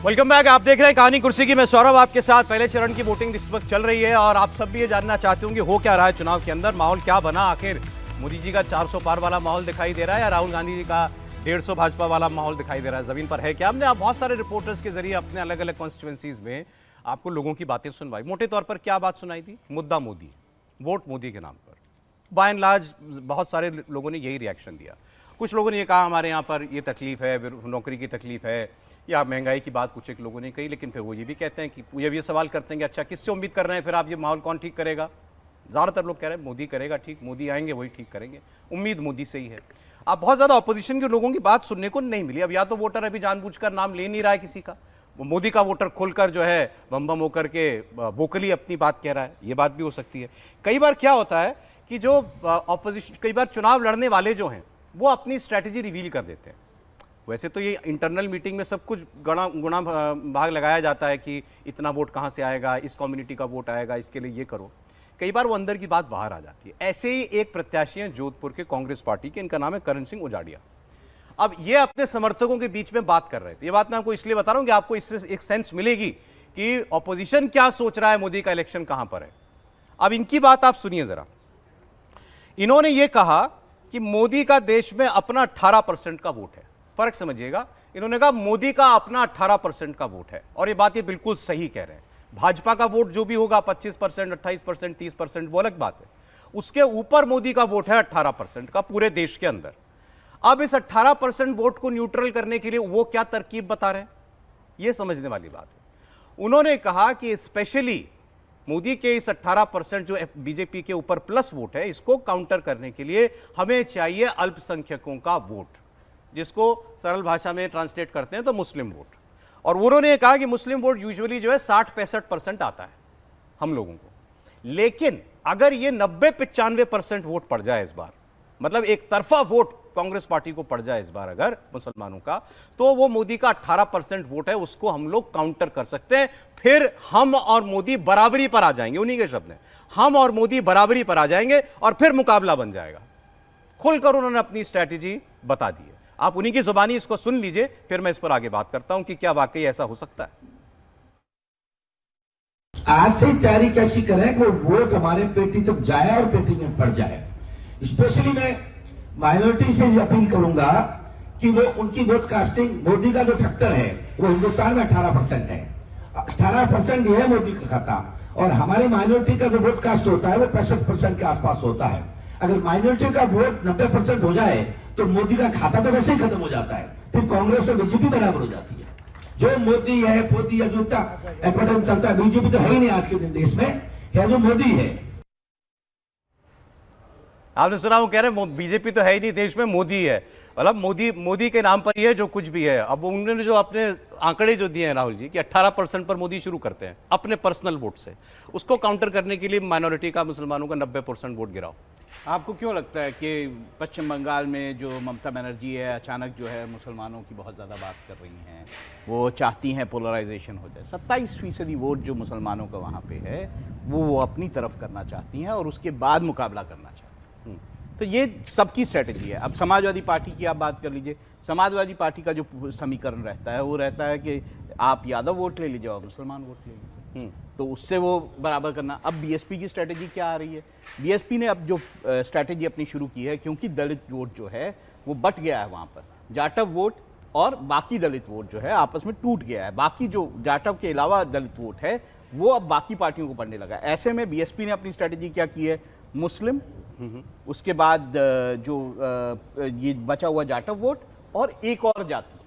Welcome back. आप देख रहे हैं कहानी कुर्सी की। मैं सौरभ आपके साथ। पहले चरण की वोटिंग इस वक्त चल रही है और आप सब भी ये जानना चाहते होंगे हो क्या रहा है चुनाव के अंदर, माहौल क्या बना। आखिर मोदी जी का 400 पार वाला माहौल दिखाई दे रहा है या राहुल गांधी जी का 150 भाजपा वाला माहौल दिखाई दे रहा है, जमीन पर है क्या। हमने आप बहुत सारे रिपोर्टर्स के जरिए अपने अलग अलग कॉन्स्टिट्यूएंसीज में आपको लोगों की बातें सुनवाई। मोटे तौर पर क्या बात सुनाई थी? मुद्दा मोदी, वोट मोदी के नाम पर। बाय एंड लार्ज बहुत सारे लोगों ने यही रिएक्शन दिया। कुछ लोगों ने ये कहा हमारे यहाँ पर ये तकलीफ है, नौकरी की तकलीफ है, या महंगाई की बात कुछ एक लोगों ने कही। लेकिन फिर वो ये भी कहते हैं कि ये भी सवाल करते हैं कि अच्छा किससे उम्मीद कर रहे हैं फिर आप, ये माहौल कौन ठीक करेगा? ज़्यादातर लोग कह रहे हैं मोदी करेगा ठीक, मोदी आएंगे वही ठीक करेंगे, उम्मीद मोदी से ही है। अब बहुत ज़्यादा अपोजिशन के लोगों की बात सुनने को नहीं मिली। अब या तो वोटर अभी जानबूझकर नाम ले नहीं रहा है किसी का, वो मोदी का वोटर खुलकर जो है बम बम होकर के वोकली अपनी बात कह रहा है, ये बात भी हो सकती है। कई बार क्या होता है कि जो ऑपोजिशन, कई बार चुनाव लड़ने वाले जो हैं वो अपनी स्ट्रैटेजी रिवील कर देते हैं। वैसे तो ये इंटरनल मीटिंग में सब कुछ गुणा भाग लगाया जाता है कि इतना वोट कहाँ से आएगा, इस कम्युनिटी का वोट आएगा, इसके लिए ये करो। कई बार वो अंदर की बात बाहर आ जाती है। ऐसे ही एक प्रत्याशी हैं जोधपुर के कांग्रेस पार्टी के, इनका नाम है करण सिंह उजाड़िया। अब ये अपने समर्थकों के बीच में बात कर रहे थे। ये बात मैं आपको इसलिए बता रहा हूं कि आपको इससे एक सेंस मिलेगी कि ऑपोजिशन क्या सोच रहा है, मोदी का इलेक्शन कहां पर है। अब इनकी बात आप सुनिए जरा। इन्होंने ये कहा कि मोदी का देश में अपना 18% का वोट है। फर्क समझिएगा, इन्होंने कहा मोदी का अपना 18% का वोट है, और ये बात ये बिल्कुल सही कह रहे हैं। भाजपा का वोट जो भी होगा 25%, 28%, 30%, वो अलग बात है। उसके ऊपर मोदी का वोट है 18% का पूरे देश के अंदर। अब इस 18% वोट को न्यूट्रल करने के लिए वो क्या तरकीब बता रहे हैं, ये समझने वाली बात है। उन्होंने कहा कि स्पेशली मोदी के इस 18% जो बीजेपी के ऊपर प्लस वोट है, इसको काउंटर करने के लिए हमें चाहिए अल्पसंख्यकों का वोट, जिसको सरल भाषा में ट्रांसलेट करते हैं तो मुस्लिम वोट। और उन्होंने कहा कि मुस्लिम वोट यूजुअली जो है 60-65% आता है हम लोगों को, लेकिन अगर ये 90-95% वोट पड़ जाए इस बार, मतलब एक तरफा वोट कांग्रेस पार्टी को पड़ जाए इस बार अगर मुसलमानों का, तो वो मोदी का 18% वोट है उसको हम लोग काउंटर कर सकते हैं। फिर हम और मोदी बराबरी पर आ जाएंगे। उन्हीं के शब्द हैं, हम और मोदी बराबरी पर आ जाएंगे और फिर मुकाबला बन जाएगा। खुलकर उन्होंने अपनी स्ट्रैटेजी बता दी है। आप उन्हीं की जुबानी इसको सुन लीजिए, फिर मैं इस पर आगे बात करता हूं कि क्या वाकई ऐसा हो सकता है। आज से तैयारी कैसी करें कि वो वोट हमारे पेटी तक जाए और पेटी में पड़ जाए। स्पेशली मैं माइनॉरिटी से अपील करूंगा कि वो उनकी वोट कास्टिंग, मोदी का जो फैक्टर है वो हिंदुस्तान में 18% है। 18% ये है मोदी का खाता, और हमारे माइनॉरिटी का जो वोट कास्ट होता है वो 65% के आसपास होता है। अगर माइनॉरिटी का वोट 90% हो जाए तो मोदी का खाता तो वैसे ही खत्म हो जाता है, फिर कांग्रेस और बीजेपी बराबर हो जाती है। जो मोदी है, पोती या जूता एपटम चलता है, बीजेपी तो है ही नहीं आज के दिन देश में, क्या जो मोदी है। आपने सुना, वो कह रहे हैं बीजेपी तो है ही नहीं देश में, मोदी है। मतलब मोदी के नाम पर ही है जो कुछ भी है। अब उन्होंने जो अपने आंकड़े जो दिए हैं राहुल जी कि 18% पर मोदी शुरू करते हैं अपने पर्सनल वोट से, उसको काउंटर करने के लिए माइनॉरिटी का, मुसलमानों का 90% वोट गिराओ। आपको क्यों लगता है कि पश्चिम बंगाल में जो ममता बनर्जी है अचानक जो है मुसलमानों की बहुत ज़्यादा बात कर रही हैं, वो चाहती हैं पोलराइजेशन हो जाए। 27% वोट जो मुसलमानों का वहाँ पे है वो अपनी तरफ करना चाहती हैं और उसके बाद मुकाबला करना चाहती हैं। तो ये सबकी स्ट्रेटजी है। अब समाजवादी पार्टी की आप बात कर लीजिए, समाजवादी पार्टी का जो समीकरण रहता है वो रहता है कि आप यादव वोट ले लीजिए और मुसलमान वोट ले लीजिए, तो उससे वो बराबर करना। अब बीएसपी की स्ट्रेटजी क्या आ रही है? बीएसपी ने अब जो स्ट्रेटजी अपनी शुरू की है, क्योंकि दलित वोट जो है वो बट गया है वहाँ पर, जाटव वोट और बाकी दलित वोट जो है आपस में टूट गया है। बाकी जो जाटव के अलावा दलित वोट है वो अब बाकी पार्टियों को पड़ने लगा। ऐसे में बीएसपी ने अपनी स्ट्रेटजी क्या की है? मुस्लिम, उसके बाद जो ये बचा हुआ जाटव वोट और एक और जाति,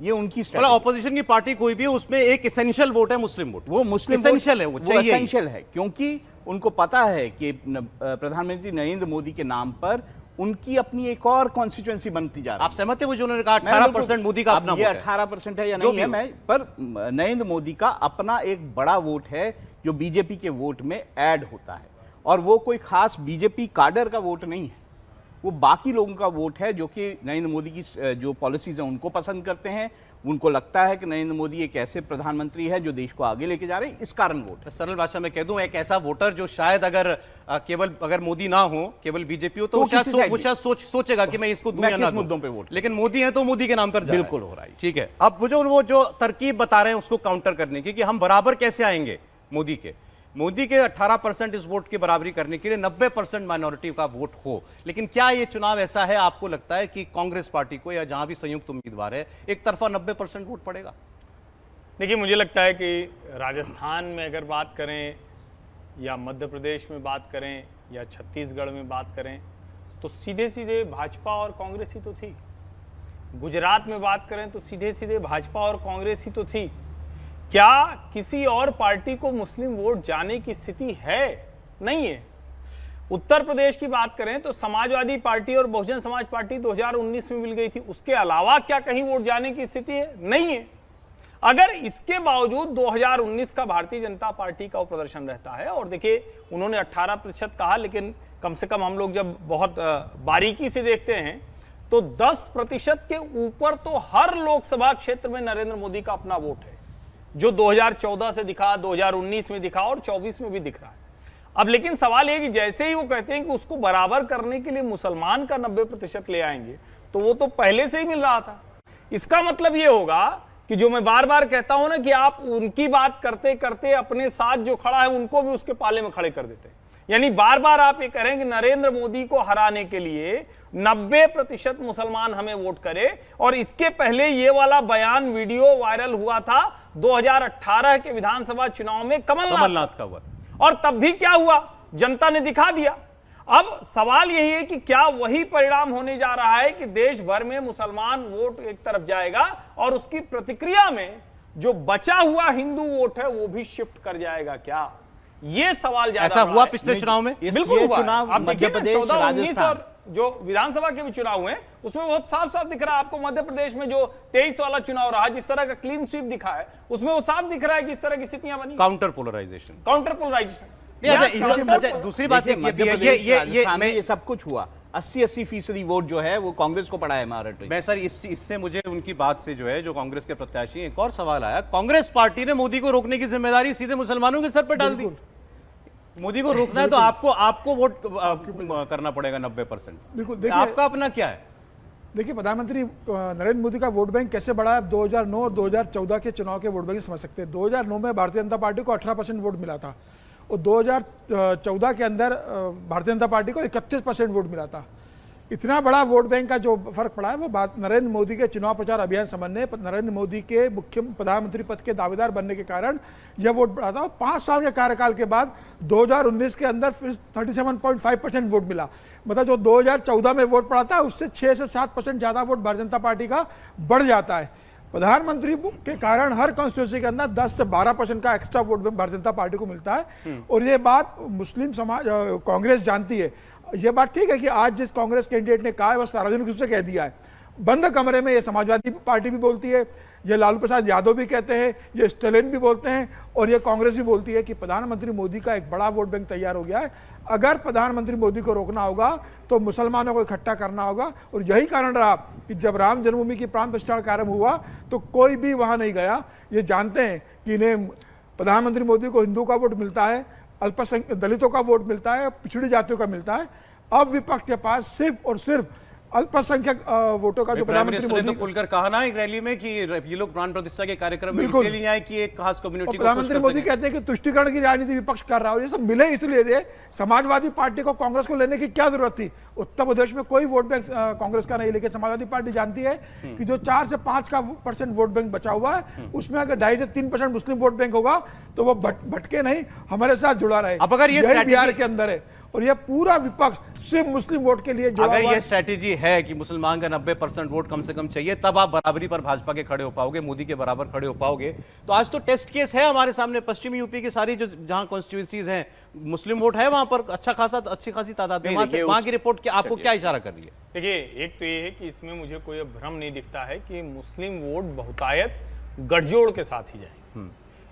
ये उनकी मतलब ऑपोजिशन की पार्टी कोई भी, उसमें एक एसेंशियल वोट है मुस्लिम वोट। वो मुस्लिम एसेंशियल है, वो चाहिए, एसेंशियल है, क्योंकि उनको पता है कि प्रधानमंत्री नरेंद्र मोदी के नाम पर उनकी अपनी एक और कॉन्स्टिट्यूएंसी बनती जा रही है। आप सहमत है वो जो उन्होंने कहा 18% मोदी का अपना वोट है? 18% है या नहीं है मैं, पर नरेंद्र मोदी का अपना एक बड़ा वोट है जो बीजेपी के वोट में ऐड होता है, और वो कोई खास बीजेपी काडर का वोट नहीं है, वो बाकी लोगों का वोट है जो कि नरेंद्र मोदी की जो पॉलिसीज हैं उनको पसंद करते हैं, उनको लगता है कि नरेंद्र मोदी एक ऐसे प्रधानमंत्री है जो देश को आगे लेके जा रहे हैं, इस कारण वोट है। सरल भाषा में कह दूं, एक ऐसा वोटर जो शायद अगर मोदी ना हो, केवल बीजेपी हो, तो वो शायद सोचेगा कि मैं इसको दूं या ना दूं। मुद्दों पे वोट, लेकिन मोदी है तो मोदी के नाम पर जा बिल्कुल हो रहा है। ठीक है, अब वो जो तरकीब बता रहे हैं उसको काउंटर करने की कि हम बराबर कैसे आएंगे मोदी के 18% इस वोट की बराबरी करने के लिए 90% माइनॉरिटी का वोट हो। लेकिन क्या ये चुनाव ऐसा है, आपको लगता है कि कांग्रेस पार्टी को या जहां भी संयुक्त उम्मीदवार है एक तरफा 90% वोट पड़ेगा? देखिए, मुझे लगता है कि राजस्थान में अगर बात करें या मध्य प्रदेश में बात करें या छत्तीसगढ़ में बात करें तो सीधे सीधे भाजपा और कांग्रेस ही तो थी। गुजरात में बात करें तो सीधे सीधे भाजपा और कांग्रेस ही तो थी। क्या किसी और पार्टी को मुस्लिम वोट जाने की स्थिति है? नहीं है। उत्तर प्रदेश की बात करें तो समाजवादी पार्टी और बहुजन समाज पार्टी 2019 में मिल गई थी, उसके अलावा क्या कहीं वोट जाने की स्थिति है? नहीं है। अगर इसके बावजूद 2019 का भारतीय जनता पार्टी का प्रदर्शन रहता है, और देखिए उन्होंने 18% कहा, लेकिन कम से कम हम लोग जब बहुत बारीकी से देखते हैं तो 10% के ऊपर तो हर लोकसभा क्षेत्र में नरेंद्र मोदी का अपना वोट है, जो 2014 से दिखा, 2019 में दिखा और 24 में भी दिख रहा है। अब लेकिन सवाल यह कि जैसे ही वो कहते हैं कि उसको बराबर करने के लिए मुसलमान का 90% ले आएंगे, तो वो तो पहले से ही मिल रहा था। इसका मतलब ये होगा कि जो मैं बार बार कहता हूं ना कि आप उनकी बात करते करते अपने साथ जो खड़ा है उनको भी उसके पाले में खड़े कर देते हैं। यानी बार बार आप ये करें कि नरेंद्र मोदी को हराने के लिए 90% मुसलमान हमें वोट करे, और इसके पहले ये वाला बयान वीडियो वायरल हुआ था 2018 के विधानसभा चुनाव में कमलनाथ का हुआ, और तब भी क्या हुआ, जनता ने दिखा दिया। अब सवाल यही है कि क्या वही परिणाम होने जा रहा है कि देश भर में मुसलमान वोट एक तरफ जाएगा और उसकी प्रतिक्रिया में जो बचा हुआ हिंदू वोट है वो भी शिफ्ट कर जाएगा? क्या ये सवाल ज्यादा ऐसा हुआ पिछले चुनाव में? बिल्कुल हुआ। चुनाव आप देखिए 14, 19 राजस्थान और जो विधानसभा के भी चुनाव हुए उसमें बहुत साफ साफ दिख रहा है आपको। मध्य प्रदेश में जो 23 वाला चुनाव रहा, जिस तरह का क्लीन स्वीप दिखा है, उसमें वो साफ दिख रहा है कि इस तरह की स्थितियां बनी। काउंटर पोलराइजेशन दूसरी बात ये सब कुछ हुआ। 80% वोट जो है वो कांग्रेस को पड़ा है महाराष्ट्र। मैं सर इससे मुझे उनकी बात से जो है जो कांग्रेस के प्रत्याशी, एक और सवाल आया। कांग्रेस पार्टी ने मोदी को रोकने की जिम्मेदारी सीधे मुसलमानों के सर पर डाल दी। मोदी को रोकना है तो आपको वोट करना पड़ेगा 90%। बिल्कुल। आपका अपना क्या है? देखिए, प्रधानमंत्री नरेंद्र मोदी का वोट बैंक कैसे बढ़ा है? 2009 और 2014 के चुनाव के वोट बैंक समझ सकते हैं। 2009 में भारतीय जनता पार्टी को 18% वोट मिला था, और 2014 के अंदर भारतीय जनता पार्टी को 31% वोट मिला था। इतना बड़ा वोट बैंक का जो फर्क पड़ा है वो बात नरेंद्र मोदी के चुनाव प्रचार अभियान समझने, नरेंद्र मोदी के मुख्य प्रधानमंत्री पद के दावेदार बनने के कारण यह वोट बढ़ा था। और 5 साल के कार्यकाल के बाद 2019 के अंदर फिर 37.5% वोट मिला। मतलब जो 2014 में वोट पड़ा था उससे 6 से 7% ज़्यादा वोट भारतीय जनता पार्टी का बढ़ जाता है। प्रधानमंत्री के कारण हर कॉन्स्टिट्यूंसी के अंदर 10 से 12% का extra vote Bharatiya Janata party को मिलता है। और ये बात मुस्लिम समाज कांग्रेस जानती है। ये बात ठीक है कि आज जिस कांग्रेस कैंडिडेट ने कहा है वह सार्वजनिक रूप से कह दिया है। बंद कमरे में ये समाजवादी पार्टी भी बोलती है, ये लालू प्रसाद यादव भी कहते हैं, ये स्टालिन भी बोलते हैं, और ये कांग्रेस भी बोलती है कि प्रधानमंत्री मोदी का एक बड़ा वोट बैंक तैयार हो गया है। अगर प्रधानमंत्री मोदी को रोकना होगा तो मुसलमानों को इकट्ठा करना होगा। और यही कारण रहा कि जब राम जन्मभूमि की प्राण प्रतिष्ठा का कार्यक्रम हुआ तो कोई भी वहाँ नहीं गया। ये जानते हैं कि इन्हें प्रधानमंत्री मोदी को हिंदू का वोट मिलता है, अल्पसंख्यक दलितों का वोट मिलता है, पिछड़ी जातियों का मिलता है। अब विपक्ष के पास सिर्फ और सिर्फ अल्पसंख्यक वोटों का जो प्रधानमंत्री मोदी ने खुलकर कहा ना एक रैली में कि ये लोग प्राण प्रतिष्ठा के कार्यक्रम में इसलिए आए कि एक खास कम्युनिटी को प्रधानमंत्री मोदी कहते हैं कि तुष्टिकरण की राजनीति विपक्ष कर रहा है। ये सब मिले इसलिए थे। समाजवादी पार्टी को कांग्रेस को लेने की क्या जरूरत थी? उत्तर प्रदेश में कोई वोट बैंक कांग्रेस का नहीं, लेकिन समाजवादी पार्टी जानती है कि जो 4 से 5% वोट बैंक बचा हुआ है उसमें अगर 2.5 से 3% मुस्लिम वोट बैंक होगा तो वो भटके नहीं, हमारे साथ जुड़ा रहे। अब अगर ये बिहार के अंदर है और यह पूरा विपक्ष सिर्फ मुस्लिम वोट के लिए जुड़ा अगर हुआ ये स्ट्रैटेजी है कि मुसलमान का 90% वोट कम से कम चाहिए, तब आप बराबरी पर भाजपा के खड़े हो पाओगे, मोदी के बराबर खड़े हो पाओगे। तो आज तो टेस्ट केस है हमारे सामने। पश्चिमी यूपी की सारी जो जहां कॉन्स्टिट्यूंसीज हैं मुस्लिम वोट है, वहां पर अच्छी खासी तादाद में। वहां की रिपोर्ट आपको क्या इशारा कर रही है? देखिए, एक तो ये है कि इसमें मुझे कोई भ्रम नहीं दिखता है कि मुस्लिम वोट बहुतायत गठजोड़ के साथ ही जाए,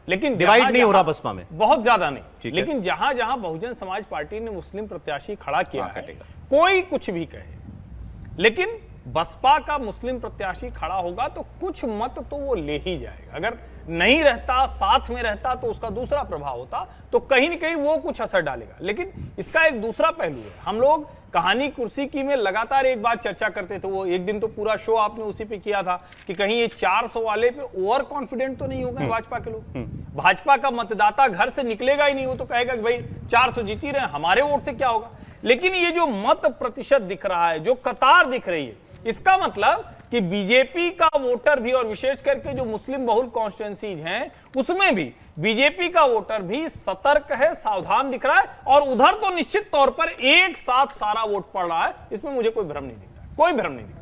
लेकिन डिवाइड नहीं हो रहा बसपा में, बहुत ज्यादा नहीं। लेकिन जहां जहां बहुजन समाज पार्टी ने मुस्लिम प्रत्याशी खड़ा किया है, कोई कुछ भी कहे, लेकिन बसपा का मुस्लिम प्रत्याशी खड़ा होगा तो कुछ मत तो वो ले ही जाएगा। अगर नहीं रहता, साथ में रहता, तो उसका दूसरा प्रभाव होता, तो कहीं न कहीं वो कुछ असर डालेगा। लेकिन इसका एक दूसरा पहलू है। हम लोग कहानी कुर्सी की में लगातार एक बात चर्चा करते थे, वो एक दिन तो पूरा शो आपने उसी पे किया था कि कहीं ये 400 वाले पे ओवर कॉन्फिडेंट तो नहीं हो गए भाजपा के लोग। भाजपा का मतदाता घर से निकलेगा ही नहीं, वो तो कहेगा कि भाई 400 जीत ही रहे, हमारे वोट से क्या होगा। लेकिन ये जो मत प्रतिशत दिख रहा है, जो कतार दिख रही है, इसका मतलब कि बीजेपी का वोटर भी, और विशेष करके जो मुस्लिम बहुल कॉन्स्टिट्यूएंसीज हैं उसमें भी बीजेपी का वोटर भी सतर्क है, सावधान दिख रहा है। और उधर तो निश्चित तौर पर एक साथ सारा वोट पड़ रहा है, इसमें मुझे कोई भ्रम नहीं दिखता, कोई भ्रम नहीं दिखता।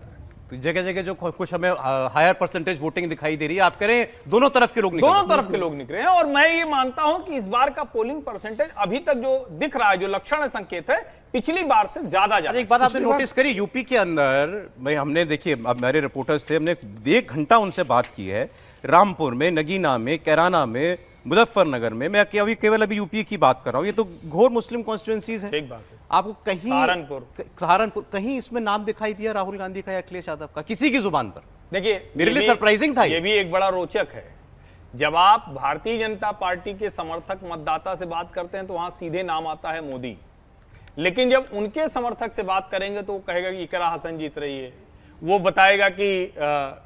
तो जगह जगह जो कुछ हमें हायर परसेंटेज वोटिंग दिखाई दे रही है, आप करें दोनों तरफ के लोग निकल दोनों तरफ के लोग निकले हैं। और मैं ये मानता हूं कि इस बार का पोलिंग परसेंटेज अभी तक जो दिख रहा है, जो लक्षण है, संकेत है, पिछली बार से ज्यादा एक बात आपने नोटिस करी यूपी के अंदर, भाई हमने देखिए, अब मेरे रिपोर्टर्स थे, हमने 1 घंटा उनसे बात की है, रामपुर में, नगीना में, कैराना में, मुजफ्फरनगर में। मैं केवल अभी यूपी की बात कर रहा हूं, ये तो घोर मुस्लिम कॉन्स्टिट्यूएंसीज है। एक बात है, आपको कहीं सहारनपुर कहीं इसमें नाम दिखाई दिया राहुल गांधी का या अखिलेश यादव का किसी की जुबान पर? देखिए, मेरे लिए सरप्राइजिंग था। ये भी एक बड़ा रोचक है। जब आप भारतीय जनता पार्टी के समर्थक मतदाता से बात करते हैं तो वहां सीधे नाम आता है मोदी, लेकिन जब उनके समर्थक से बात करेंगे तो वो कहेगा कि इकरा हसन जीत रही है, वो बताएगा कि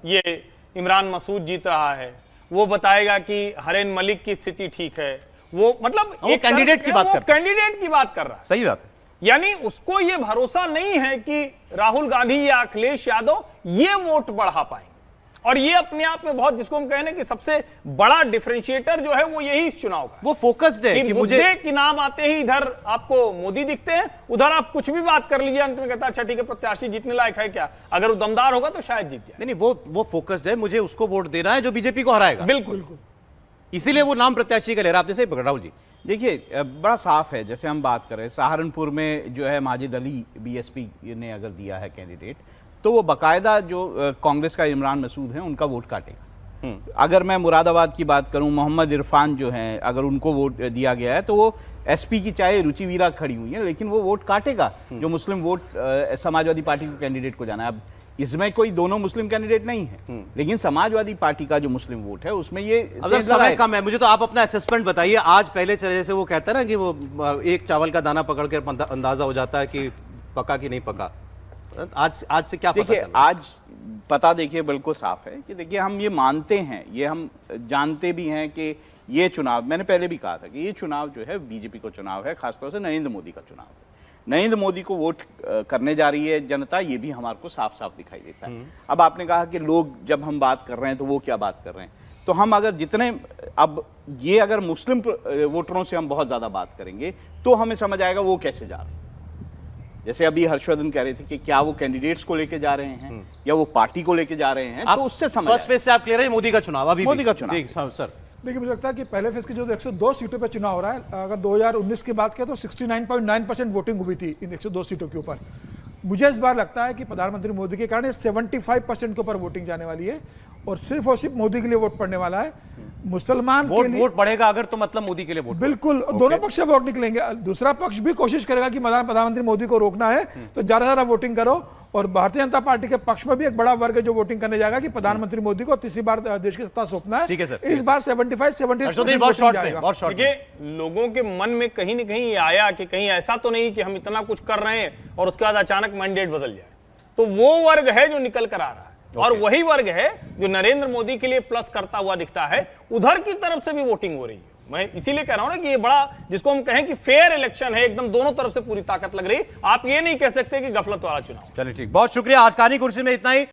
ये इमरान मसूद जीत रहा है, वो बताएगा कि हरेन मलिक की स्थिति ठीक है, वो मतलब एक कैंडिडेट की बात कर रहा है। सही बात है। यानी उसको ये भरोसा नहीं है कि राहुल गांधी या अखिलेश यादव ये वोट बढ़ा पाएंगे। और ये अपने आप में बहुत, जिसको हम कहने कि सबसे बड़ा डिफरेंशिएटर जो है वो यही इस चुनाव का, वो फोकस्ड है कि मुझे कि नाम आते ही इधर आपको मोदी दिखते हैं, उधर आप कुछ भी बात कर लीजिए, अंत में कहता है अच्छा ठीक है, प्रत्याशी जीतने लायक है क्या, अगर वो दमदार होगा तो शायद जीत जाए। नहीं, वो फोकस्ड है, मुझे उसको वोट देना है जो बीजेपी को हराएगा। बिल्कुल, इसीलिए वो नाम प्रत्याशी का ले रहा। आपने सही पकड़ा राहुल जी। देखिए, बड़ा साफ है, जैसे हम बात कर रहे हैं, सहारनपुर में जो है माजिद अली बीएसपी ने अगर दिया है कैंडिडेट, तो वो बाकायदा जो कांग्रेस का इमरान मसूद है उनका वोट काटेगा। अगर मैं मुरादाबाद की बात करूं, मोहम्मद इरफान जो हैं, अगर उनको वोट दिया गया है तो वो एसपी की चाहे रुचि वीरा खड़ी हुई है, लेकिन वो वोट काटेगा जो मुस्लिम वोट समाजवादी पार्टी को कैंडिडेट को जाना है। अब इसमें कोई दोनों मुस्लिम कैंडिडेट नहीं है, लेकिन समाजवादी पार्टी का जो मुस्लिम वोट है उसमें ये अगर समय कम है, मुझे तो आप अपना असेसमेंट बताइए। आज पहले चले से वो कहता है ना कि वो एक चावल का दाना पकड़ कर अंदाजा हो जाता है कि पका कि नहीं पका। आज से क्या पता देखिए, आज पता देखिए बिल्कुल साफ है कि देखिए, हम ये मानते हैं, ये हम जानते भी हैं कि ये चुनाव, मैंने पहले भी कहा था कि ये चुनाव जो है बीजेपी को चुनाव है, खासतौर से नरेंद्र मोदी का चुनाव है। नरेंद्र मोदी को वोट करने जा रही है जनता, ये भी हमारे को साफ साफ दिखाई देता है। अब आपने कहा कि लोग, जब हम बात कर रहे हैं तो वो क्या बात कर रहे हैं, तो हम अगर जितने, अब ये अगर मुस्लिम वोटरों से हम बहुत ज्यादा बात करेंगे तो हमें समझ आएगा वो कैसे जा रहे हैं। जैसे अभी हर्षवर्धन कह रहे थे कि क्या वो कैंडिडेट्स को लेके जा रहे हैं या वो पार्टी को लेके जा रहे हैं, तो उससे समझ फर्स्ट फेज से आप क्लियर है मोदी का चुनाव, अभी मोदी का चुनाव। सर देखिए, मुझे लगता है कि पहले फेज की जो 102 सीटों पे चुनाव हो रहा है, अगर 2019 की बात करें तो 69.9% वोटिंग हुई थी इन 102 सीटों के ऊपर। मुझे इस बार लगता है कि प्रधानमंत्री मोदी के कारण 75% के ऊपर वोटिंग जाने वाली है और सिर्फ मोदी के लिए वोट पड़ने वाला है। मुसलमान के लिए वोट बढ़ेगा अगर, तो मतलब मोदी के लिए वोट, बिल्कुल दोनों पक्ष से वोट निकलेंगे। दूसरा पक्ष भी कोशिश करेगा कि प्रधानमंत्री मोदी को रोकना है तो ज्यादा ज्यादा वोटिंग करो। और भारतीय जनता पार्टी के पक्ष में भी एक बड़ा वर्ग है जो वोटिंग करने जाएगा कि प्रधानमंत्री मोदी को तीसरी बार देश की सत्ता सौंपना है। ठीक है सर, इस बार 75-70 बहुत शॉर्ट। देखिए, लोगों के मन में कहीं न कहीं ये आया कि कहीं ऐसा तो नहीं कि हम इतना कुछ कर रहे हैं और उसके बाद अचानक मैंडेट बदल जाए, तो वो वर्ग है जो निकल कर आ रहा है। और वही वर्ग है जो नरेंद्र मोदी के लिए प्लस करता हुआ दिखता है, उधर की तरफ से भी वोटिंग हो रही है। मैं इसीलिए कह रहा हूं ना कि ये बड़ा, जिसको हम कहें कि फेयर इलेक्शन है, एकदम दोनों तरफ से पूरी ताकत लग रही है। आप ये नहीं कह सकते कि गफलत वाला चुनाव। चलिए ठीक, बहुत शुक्रिया। आज कहानी कुर्सी में इतना ही।